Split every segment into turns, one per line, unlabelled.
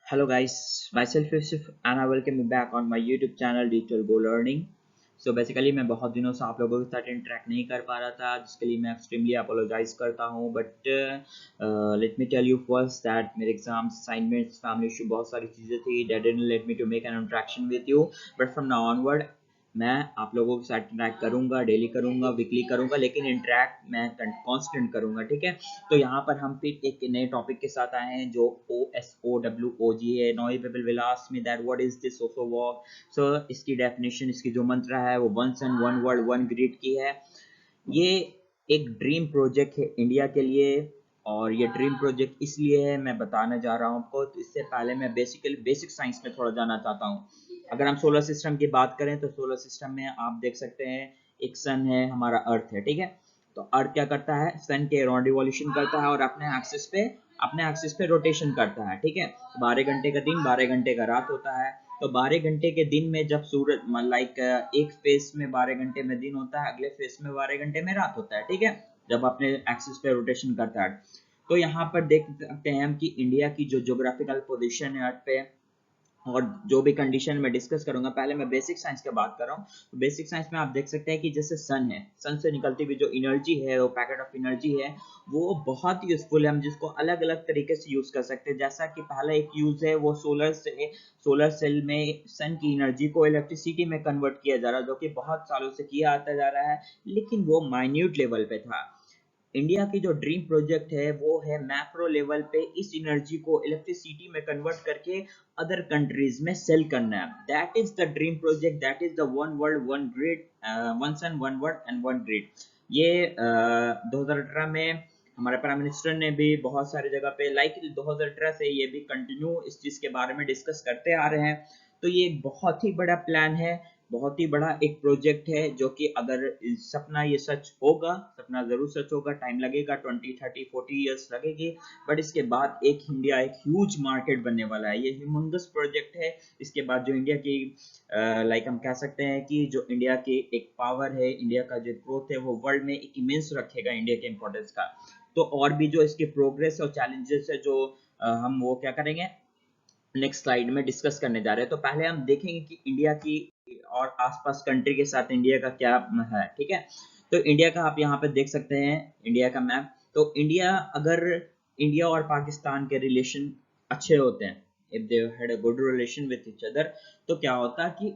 Hello guys, myself Yusuf and I welcome you back on my YouTube channel Digital Go Learning. So basically मैं बहुत दिनों से आप लोगों के साथ इंटरेक्ट नहीं कर पा रहा था जिसके लिए मैं एक्सट्रीमली अपोलोजाइज करता हूँ but let me tell you first that मेरे एग्जाम्स असाइनमेंट्स फैमिली इशू बहुत सारी चीज़ें थी that didn't let me to make an interaction with you but from now onward मैं आप लोगों के साथ इंटरेक्ट करूंगा, डेली करूंगा, वीकली करूंगा, लेकिन इंटरेक्ट मैं कांस्टेंट करूंगा। ठीक है, तो यहाँ पर हम फिर एक नए टॉपिक के साथ आए हैं जो OSOWOG है। Now people will ask me that what is this OSOWOG। So इसकी डेफिनेशन, इसकी जो मंत्र है वो one sun one world one grid की है। ये एक ड्रीम प्रोजेक्ट है इंडिया के लिए और ये ड्रीम प्रोजेक्ट इसलिए है, मैं बताने जा रहा हूँ आपको। तो इससे पहले मैं बेसिक साइंस में थोड़ा जाना चाहता हूँ। अगर हम सोलर सिस्टम की बात करें तो सोलर सिस्टम में आप देख सकते हैं एक सन है, हमारा अर्थ है। ठीक है, तो अर्थ क्या करता है, सन के अराउंड रिवॉल्यूशन करता है और अपने एक्सिस पे रोटेशन करता है। ठीक है, 12 घंटे का दिन, 12 घंटे का रात होता है। तो 12 घंटे के दिन में जब सूरज लाइक एक फेस में 12 घंटे में दिन होता है, अगले फेस में 12 घंटे में रात होता है। ठीक है, जब अपने एक्सिस पे रोटेशन करता है। तो यहाँ पर देख सकते हैं हम कि इंडिया की जो ज्योग्राफिकल पोजीशन है अर्थ पे और जो भी कंडीशन में डिस्कस करूंगा, पहले मैं बेसिक साइंस की बात कर रहा हूँ। तो बेसिक साइंस में आप देख सकते हैं कि जैसे सन है, सन से निकलती हुई जो एनर्जी है, वो पैकेट ऑफ एनर्जी है, वो बहुत यूजफुल है। हम जिसको अलग अलग तरीके से यूज कर सकते हैं। जैसा कि पहला एक यूज है वो सोलर सेल में सन की एनर्जी को इलेक्ट्रिसिटी में कन्वर्ट किया जा रहा है, जो कि बहुत सालों से किया आता जा रहा है, लेकिन वो माइन्यूट लेवल पे था। इंडिया की जो ड्रीम प्रोजेक्ट है वो है मैक्रो लेवल पे इस एनर्जी को इलेक्ट्रिसिटी में कन्वर्ट करके अदर कंट्रीज में सेल करना है। That is the dream project, that is the one world one grid, one sun one world and one grid. ये 2018 में हमारे प्राइम मिनिस्टर ने भी बहुत सारी जगह पे 2018 से ये भी कंटिन्यू इस चीज के बारे में डिस्कस करते आ रहे हैं। तो ये एक बहुत ही बड़ा प्लान है, बहुत ही बड़ा एक प्रोजेक्ट है, जो कि अगर सपना ये सच होगा, सपना जरूर सच होगा, टाइम लगेगा, 20 30 40 इयर्स लगेगी, बट इसके बाद एक इंडिया एक ह्यूज मार्केट बनने वाला है। ये ह्यूमंगस प्रोजेक्ट है। इसके बाद जो इंडिया की लाइक हम कह सकते हैं कि जो इंडिया की एक पावर है, इंडिया का जो ग्रोथ है, वो वर्ल्ड में एक इमेंस रखेगा इंडिया के इंपॉर्टेंस का। तो और भी जो इसके प्रोग्रेस और चैलेंजेस है जो हम वो क्या करेंगे, नेक्स्ट स्लाइड में डिस्कस करने जा रहे हैं। तो पहले हम देखेंगे कि इंडिया की और आसपास कंट्री के साथ इंडिया का क्या है। ठीक है, तो इंडिया का आप यहाँ पे देख सकते हैं, इंडिया का मैप। तो इंडिया और पाकिस्तान के रिलेशन अच्छे होते हैं, if they had a good relation with each other, तो क्या होता है कि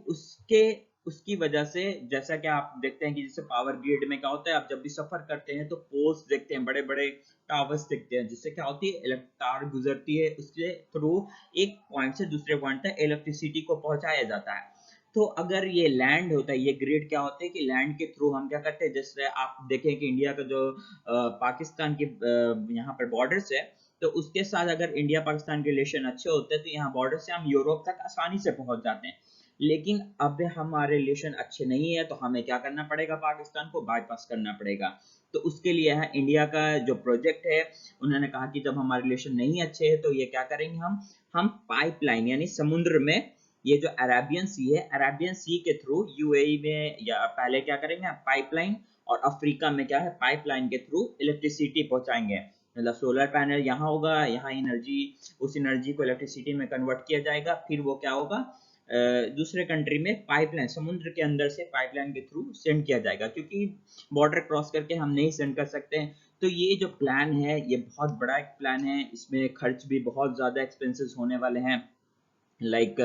उसकी वजह से, जैसा कि आप देखते हैं कि जैसे पावर ग्रिड में क्या होता है, आप जब भी सफर करते हैं तो पोल्स देखते हैं, बड़े बड़े टावर्स दिखते हैं, जिससे क्या होती है, तार गुजरती है, उसके थ्रू एक पॉइंट से दूसरे पॉइंट तक इलेक्ट्रिसिटी को पहुंचाया जाता है। तो अगर ये लैंड होता है, ये ग्रिड क्या होते हैं कि लैंड के थ्रू हम क्या करते हैं, जैसे आप देखें कि इंडिया का जो पाकिस्तान के यहाँ पर बॉर्डर्स है, तो उसके साथ अगर इंडिया पाकिस्तान के रिलेशन अच्छे होते हैं तो यहाँ बॉर्डर से हम यूरोप तक आसानी से पहुंच जाते हैं। लेकिन अब हमारे रिलेशन अच्छे नहीं है, तो हमें क्या करना पड़ेगा, पाकिस्तान को बाईपास करना पड़ेगा। तो उसके लिए है इंडिया का जो प्रोजेक्ट है, उन्होंने कहा कि जब हमारे रिलेशन नहीं अच्छे हैं तो ये क्या करेंगे, हम पाइपलाइन यानी समुद्र में, ये जो अरेबियन सी है, अरेबियन सी के थ्रू यूएई में, या पहले क्या करेंगे पाइपलाइन, और अफ्रीका में क्या है, पाइपलाइन के थ्रू इलेक्ट्रिसिटी पहुंचाएंगे। मतलब सोलर पैनल यहाँ होगा, यहाँ एनर्जी, उस एनर्जी को इलेक्ट्रिसिटी में कन्वर्ट किया जाएगा, फिर वो क्या होगा, दूसरे कंट्री में पाइपलाइन, समुद्र के अंदर से पाइपलाइन के थ्रू सेंड किया जाएगा, क्योंकि बॉर्डर क्रॉस करके हम नहीं सेंड कर सकते हैं। तो ये जो प्लान है ये बहुत बड़ा एक प्लान है, इसमें खर्च भी बहुत ज्यादा एक्सपेंसेस होने वाले हैं, लाइक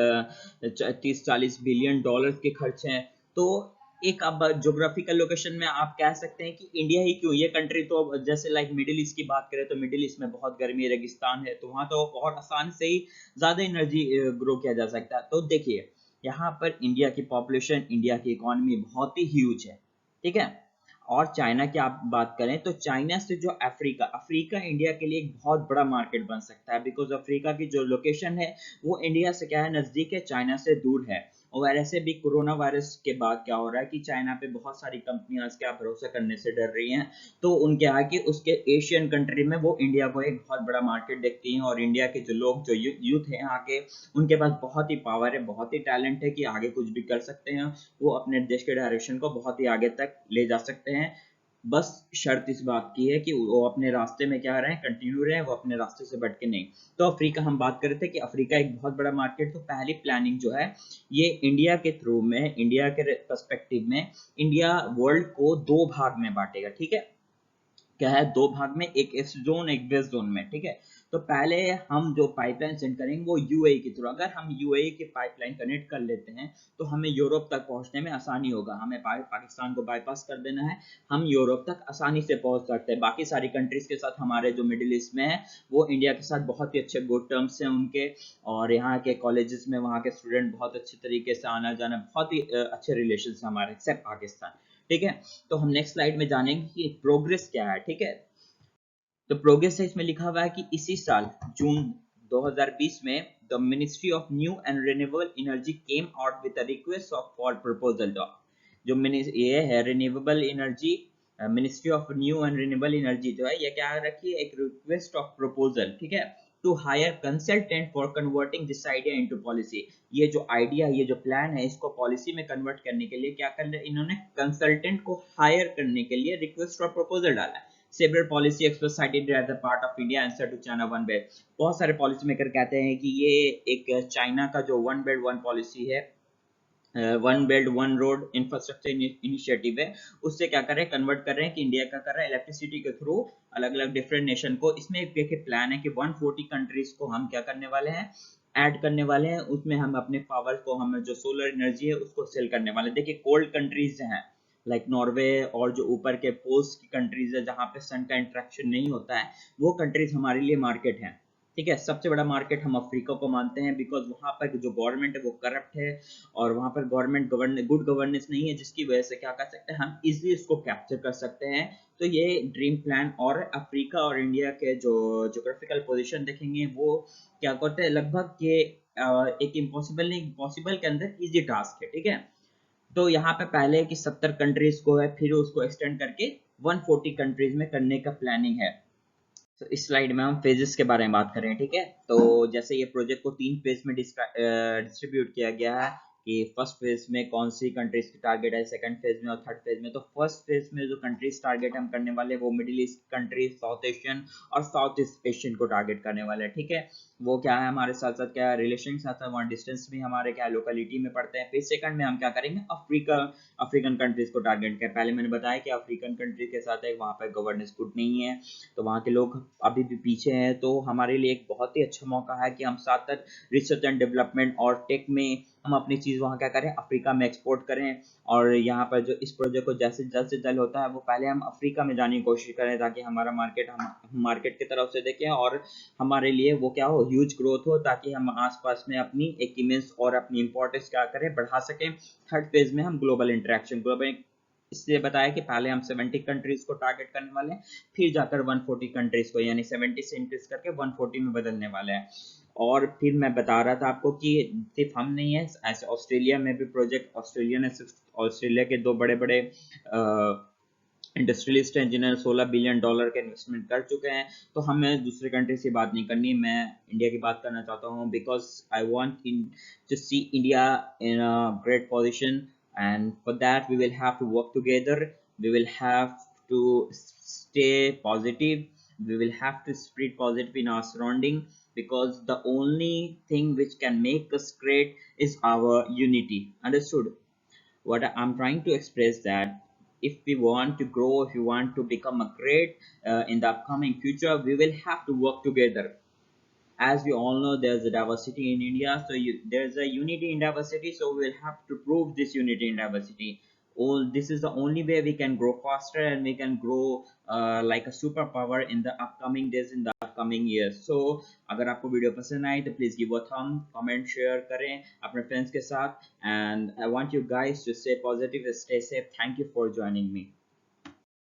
30 40 बिलियन डॉलर के खर्च हैं। तो एक अब ज्योग्राफिकल लोकेशन में आप कह सकते हैं कि इंडिया ही क्यों, ये कंट्री तो जैसे लाइक मिडिल ईस्ट की बात करें तो मिडिल ईस्ट में बहुत गर्मी, रेगिस्तान है, तो वहां तो और आसान से ही ज्यादा एनर्जी ग्रो किया जा सकता है। तो देखिए, यहाँ पर इंडिया की पॉपुलेशन, इंडिया की इकोनॉमी बहुत ही ह्यूज है। ठीक है, और चाइना की आप बात करें तो चाइना से जो अफ्रीका अफ्रीका इंडिया के लिए एक बहुत बड़ा मार्केट बन सकता है, बिकॉज अफ्रीका की जो लोकेशन है वो इंडिया से क्या है, नजदीक है, चाइना से दूर है। और वैसे भी कोरोना वायरस के बाद क्या हो रहा है कि चाइना पे बहुत सारी कंपनियां क्या भरोसा करने से डर रही हैं। तो उनके यहाँ की उसके एशियन कंट्री में वो इंडिया को एक बहुत बड़ा मार्केट देखती हैं, और इंडिया के जो लोग, जो यूथ है यहाँ के, उनके पास बहुत ही पावर है, बहुत ही टैलेंट है कि आगे कुछ भी कर सकते हैं, वो अपने देश के डायरेक्शन को बहुत ही आगे तक ले जा सकते हैं, बस शर्त इस बात की है कि वो अपने रास्ते में क्या रहे, कंटिन्यू रहे, वो अपने रास्ते से भटके नहीं। तो अफ्रीका हम बात कर रहे थे कि अफ्रीका एक बहुत बड़ा मार्केट, तो पहली प्लानिंग जो है ये इंडिया के थ्रू में, इंडिया के पर्सपेक्टिव में, इंडिया वर्ल्ड को दो भाग में बांटेगा, ठीक है। क्या है, दो भाग में, एक ईस्ट जोन एक वेस्ट जोन में, ठीक है। तो पहले हम जो पाइपलाइन सेंड करेंगे वो यूएई के थ्रू, अगर हम यूएई की पाइपलाइन कनेक्ट कर लेते हैं तो हमें यूरोप तक पहुंचने में आसानी होगा। हमें पाकिस्तान को बाईपास कर देना है, हम यूरोप तक आसानी से पहुंच सकते हैं। बाकी सारी कंट्रीज के साथ हमारे जो मिडिल ईस्ट में है वो इंडिया के साथ बहुत ही अच्छे गुड टर्म्स हैं उनके, और यहाँ के कॉलेजेस में वहाँ के स्टूडेंट बहुत अच्छे तरीके से आना जाना, बहुत ही अच्छे रिलेशन हमारे, एक्सेप्ट पाकिस्तान, ठीक है। तो हम नेक्स्ट स्लाइड में जानेंगे कि प्रोग्रेस क्या है, ठीक है। तो प्रोग्रेस है इसमें लिखा हुआ है कि इसी साल जून 2020 में the ministry of new and renewable energy came out with a request of for proposal. जो ये है renewable energy, ministry of new and renewable energy जो है ये क्या रखी है, एक रिक्वेस्ट ऑफ प्रपोजल, ठीक है, to hire consultant for converting this idea into policy. ये जो आइडिया, ये जो प्लान है, इसको पॉलिसी में कन्वर्ट करने के लिए क्या कर रहे, इन्होंने कंसल्टेंट को हायर करने के लिए रिक्वेस्ट फॉर प्रपोजल डाला है। Several policy experts cited as a part of India answer to China One Belt। बहुत सारे पॉलिसी मेकर कहते हैं कि ये एक चाइना का जो वन बेल्ट वन पॉलिसी है, one belt one road infrastructure initiative है, उससे क्या कर रहे हैं, कन्वर्ट कर रहे हैं कि इंडिया क्या कर रहा है, इलेक्ट्रिसिटी के थ्रू अलग अलग डिफरेंट नेशन को, इसमें एक देखिए प्लान है कि 140 कंट्रीज को हम क्या करने वाले हैं, ऐड करने वाले हैं। उसमें हम अपने पावर को, हम जो सोलर एनर्जी है उसको सेल करने वाले हैं। देखिए कोल्ड कंट्रीज हैं लाइक नॉर्वे, और जो ऊपर के पोल्स की कंट्रीज है जहाँ पे सन का इंट्रैक्शन नहीं होता है, वो कंट्रीज हमारे लिए मार्केट है, ठीक है। सबसे बड़ा मार्केट हम अफ्रीका को मानते हैं, बिकॉज वहाँ पर जो गवर्नमेंट है वो करप्ट है, और वहाँ पर गवर्नमेंट गुड गवर्नेंस नहीं है, जिसकी वजह से क्या कर सकते हैं, हम इजीली इसको कैप्चर कर सकते हैं। तो ये ड्रीम प्लान, और अफ्रीका और इंडिया के जो जोग्राफिकल पोजीशन देखेंगे वो क्या करते हैं, लगभग ये एक इम्पॉसिबल नहीं, पॉसिबल के अंदर इजी टास्क है, ठीक है। तो यहाँ पे पहले कि 70 कंट्रीज को है, फिर उसको एक्सटेंड करके 140 कंट्रीज में करने का प्लानिंग है। तो इस स्लाइड में हम फेजेस के बारे में बात करें, ठीक है। तो जैसे ये प्रोजेक्ट को 3 फेज में डिस्ट्रीब्यूट किया गया है कि फर्स्ट फेज में कौन सी कंट्रीज की टारगेट है, सेकंड फेज में और थर्ड फेज में। तो फर्स्ट फेज में जो कंट्रीज टारगेट हम करने वाले वो middle east countries, south Asian और साउथ ईस्ट एशियन को टारगेट करने वाले हैं, ठीक है। वो क्या है, हमारे साथ साथ क्या रिलेशन के साथ साथ वहाँ डिस्टेंस भी हमारे क्या लोकेलिटी में पड़ते हैं। फिर सेकंड में हम क्या करेंगे, अफ्रीकन कंट्रीज को टारगेट कर, पहले मैंने बताया कि अफ्रीकन कंट्री के साथ है वहाँ पर गवर्नेंस गुड नहीं है, तो वहाँ के लोग अभी भी पीछे हैं। तो हमारे लिए एक बहुत ही अच्छा मौका है कि हम साथ साथ रिसर्च एंड डेवलपमेंट और टेक में हम अपनी चीज़ वहाँ क्या करें, अफ्रीका में एक्सपोर्ट करें। और यहाँ पर जो इस प्रोजेक्ट को जैसे जल्द से जल्द होता है वो पहले हम अफ्रीका में जाने की कोशिश करें, ताकि हमारा मार्केट, हम मार्केट की तरफ से देखें और हमारे लिए वो क्या हो, ह्यूज ग्रोथ हो, ताकि हम आसपास में अपनी एक इमेज और अपनी इंपॉर्टेंस क्या करें, बढ़ा सकें। थर्ड फेज में हम ग्लोबल इंटरेक्शन, ग्लोबल, इसलिए बताया कि पहले हम 70 कंट्रीज को टारगेट करने वाले हैं, फिर जाकर 140 कंट्रीज को, यानी 70 से इंक्रीज करके 140 में बदलने वाले हैं। और फिर मैं बता रहा था आपको कि सिर्फ हम नहीं है, ऐसे ऑस्ट्रेलिया में भी प्रोजेक्ट, ऑस्ट्रेलिया के दो बड़े बड़े इंडस्ट्रियलिस्ट हैं जिन्होंने $16 बिलियन के इन्वेस्टमेंट कर चुके हैं। तो हमें दूसरे कंट्री से बात नहीं करनी, मैं इंडिया की बात करना चाहता हूँ, because I want to see India in a great position, and for that we will have to work together, we will have to stay positive, we will have to spread positive in our surrounding, because the only thing which can make us great is our unity. Understood what I'm trying to express? That if we want to grow, if we want to become a great in the upcoming future, we will have to work together. As we all know, there's a diversity in India, so there's a unity in diversity, so we'll have to prove this unity in diversity. All this is the only way we can grow faster, and we can grow like a superpower in the upcoming days, in the upcoming years. So अगर आपको video पसंद आई तो please give a थम, comment share करें अपने friends के साथ, and I want you guys to stay positive, stay safe. Thank you for joining me.